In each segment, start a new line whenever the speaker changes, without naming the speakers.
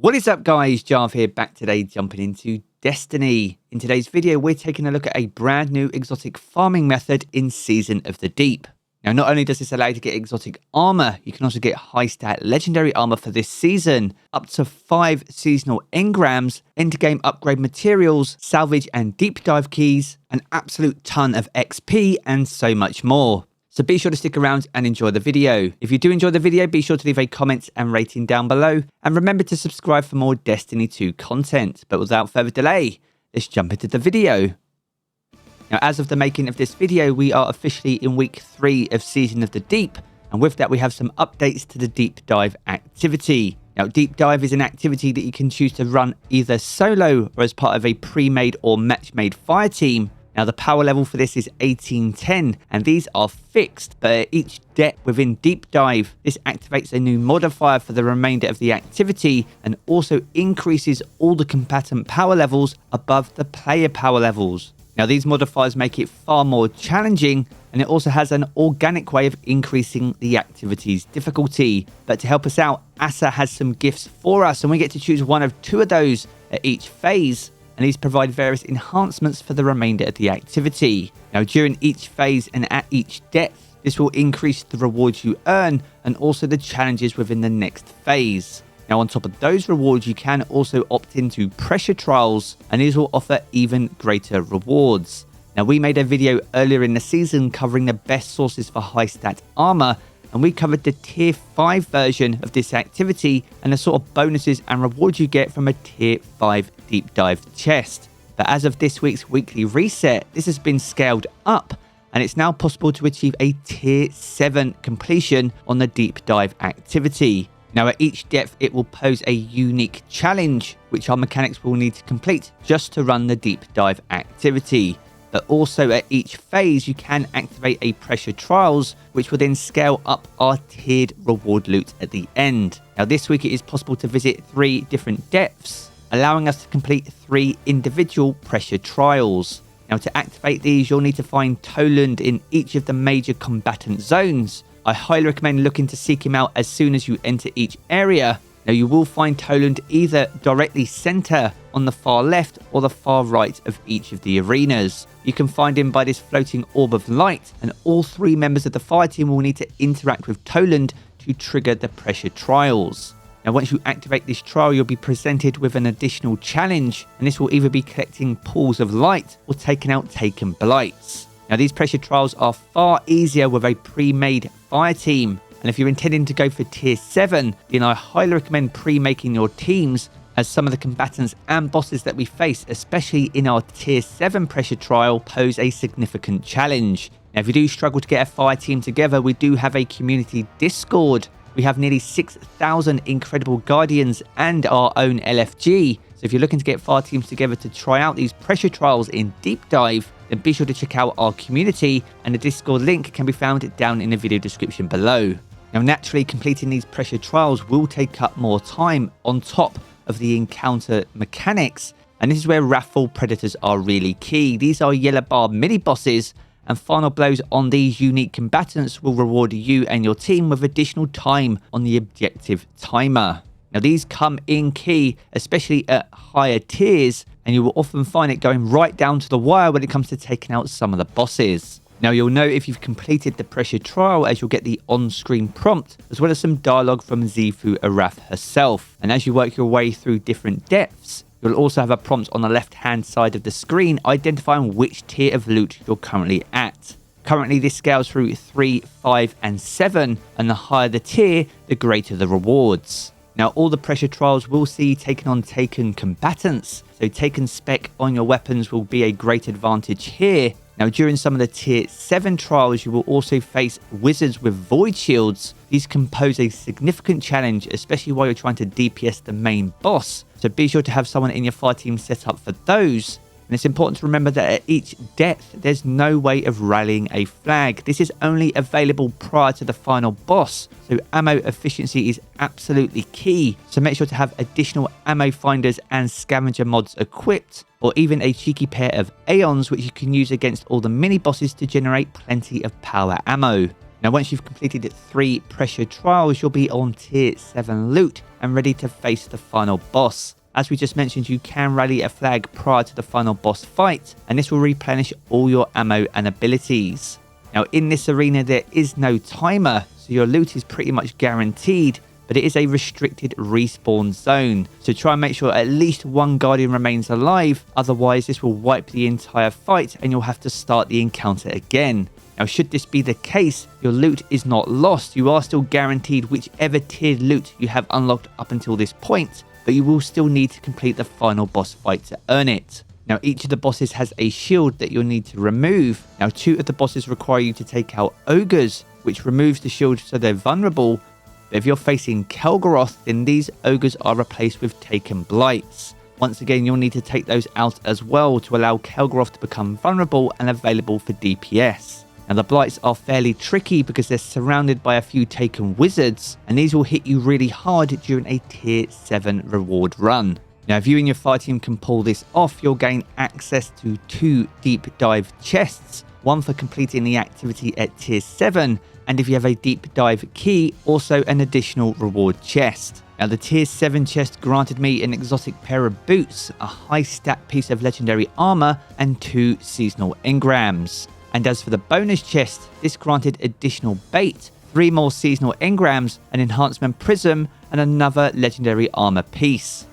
What is up, guys? Jarv here, back today jumping into Destiny. In today's video, we're taking a look at a brand new exotic farming method in Season of the Deep. Now, not only does this allow you to get exotic armor, you can also get high stat legendary armor for this season, up to 5 seasonal engrams, endgame upgrade materials, salvage and deep dive keys, an absolute ton of XP, and so much more. So be sure to stick around and enjoy the video. If you do enjoy the video, be sure to leave a comment and rating down below. And remember to subscribe for more Destiny 2 content. But without further delay, let's jump into the video. Now, as of the making of this video, we are officially in week 3 of Season of the Deep. And with that, we have some updates to the deep dive activity. Now, deep dive is an activity that you can choose to run either solo or as part of a pre-made or match-made fire team. Now, the power level for this is 1810, and these are fixed, but at each depth within Deep Dive, this activates a new modifier for the remainder of the activity and also increases all the combatant power levels above the player power levels. Now, these modifiers make it far more challenging, and it also has an organic way of increasing the activity's difficulty. But to help us out, Asa has some gifts for us, and we get to choose one of 2 of those at each phase. And these provide various enhancements for the remainder of the activity. Now, during each phase and at each depth, this will increase the rewards you earn and also the challenges within the next phase. Now, on top of those rewards, you can also opt into pressure trials, and these will offer even greater rewards. Now, we made a video earlier in the season covering the best sources for high stat armor, and we covered the tier 5 version of this activity and the sort of bonuses and rewards you get from a tier 5 deep dive chest. But as of this week's weekly reset, this has been scaled up, and it's now possible to achieve a tier 7 completion on the deep dive activity. Now, at each depth, it will pose a unique challenge, which our mechanics will need to complete just to run the deep dive activity. But also at each phase, you can activate a pressure trials, which will then scale up our tiered reward loot at the end. Now, this week it is possible to visit 3 different depths, allowing us to complete 3 individual pressure trials. Now, to activate these, you'll need to find Toland in each of the major combatant zones. I highly recommend looking to seek him out as soon as you enter each area. Now, you will find Toland either directly center on the far left or the far right of each of the arenas. You can find him by this floating orb of light, and all 3 members of the fire team will need to interact with Toland to trigger the pressure trials. Now, once you activate this trial, you'll be presented with an additional challenge, and this will either be collecting pools of light or taking out taken blights. Now, these pressure trials are far easier with a pre-made fire team. And if you're intending to go for tier 7, then I highly recommend pre-making your teams, as some of the combatants and bosses that we face, especially in our tier 7 pressure trial, pose a significant challenge. Now, if you do struggle to get a fire team together, we do have a community Discord. We have nearly 6,000 incredible guardians and our own LFG. So if you're looking to get fire teams together to try out these pressure trials in deep dive, then be sure to check out our community, and the Discord link can be found down in the video description below. Now, naturally, completing these pressure trials will take up more time on top of the encounter mechanics, and this is where Wrathful Predators are really key. These are yellow bar mini bosses, and final blows on these unique combatants will reward you and your team with additional time on the objective timer. Now, these come in key, especially at higher tiers, and you will often find it going right down to the wire when it comes to taking out some of the bosses. Now, you'll know if you've completed the pressure trial, as you'll get the on-screen prompt, as well as some dialogue from Xifu Arath herself. And as you work your way through different depths, you'll also have a prompt on the left-hand side of the screen identifying which tier of loot you're currently at. Currently, this scales through 3, 5, and 7, and the higher the tier, the greater the rewards. Now, all the pressure trials will see you taking on taken combatants, so taken spec on your weapons will be a great advantage here. Now, during some of the tier 7 trials, you will also face wizards with void shields. These can pose a significant challenge, especially while you're trying to DPS the main boss. So be sure to have someone in your fire team set up for those. And it's important to remember that at each depth, there's no way of rallying a flag. This is only available prior to the final boss, so ammo efficiency is absolutely key. So make sure to have additional ammo finders and scavenger mods equipped, or even a cheeky pair of Aeons, which you can use against all the mini bosses to generate plenty of power ammo. Now, once you've completed 3 pressure trials, you'll be on tier 7 loot, and ready to face the final boss. As we just mentioned, you can rally a flag prior to the final boss fight, and this will replenish all your ammo and abilities. Now in this arena there is no timer, so your loot is pretty much guaranteed, but it is a restricted respawn zone, so try and make sure at least one Guardian remains alive, otherwise this will wipe the entire fight and you'll have to start the encounter again. Now should this be the case, your loot is not lost, you are still guaranteed whichever tiered loot you have unlocked up until this point, but you will still need to complete the final boss fight to earn it. Now each of the bosses has a shield that you'll need to remove. Now 2 of the bosses require you to take out ogres, which removes the shield so they're vulnerable, but if you're facing Kelgoroth, then these ogres are replaced with taken blights. Once again, you'll need to take those out as well to allow Kelgoroth to become vulnerable and available for DPS. Now the blights are fairly tricky because they're surrounded by a few taken wizards, and these will hit you really hard during a tier 7 reward run. Now if you and your fire team can pull this off, you'll gain access to 2 deep dive chests, one for completing the activity at tier 7, and if you have a deep dive key, also an additional reward chest. Now the tier 7 chest granted me an exotic pair of boots, a high stat piece of legendary armor, and 2 seasonal engrams. And as for the bonus chest, this granted additional bait, 3 more seasonal engrams, an enhancement prism, and another legendary armor piece.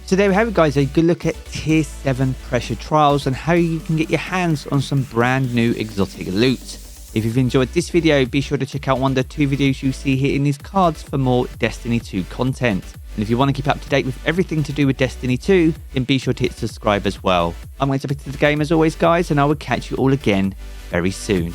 So there we have it guys, a good look at tier 7 pressure trials and how you can get your hands on some brand new exotic loot. If you've enjoyed this video, be sure to check out one of the 2 videos you see here in these cards for more Destiny 2 content. And if you want to keep up to date with everything to do with Destiny 2, then be sure to hit subscribe as well. I'm going to jump into the game as always guys, and I will catch you all again very soon.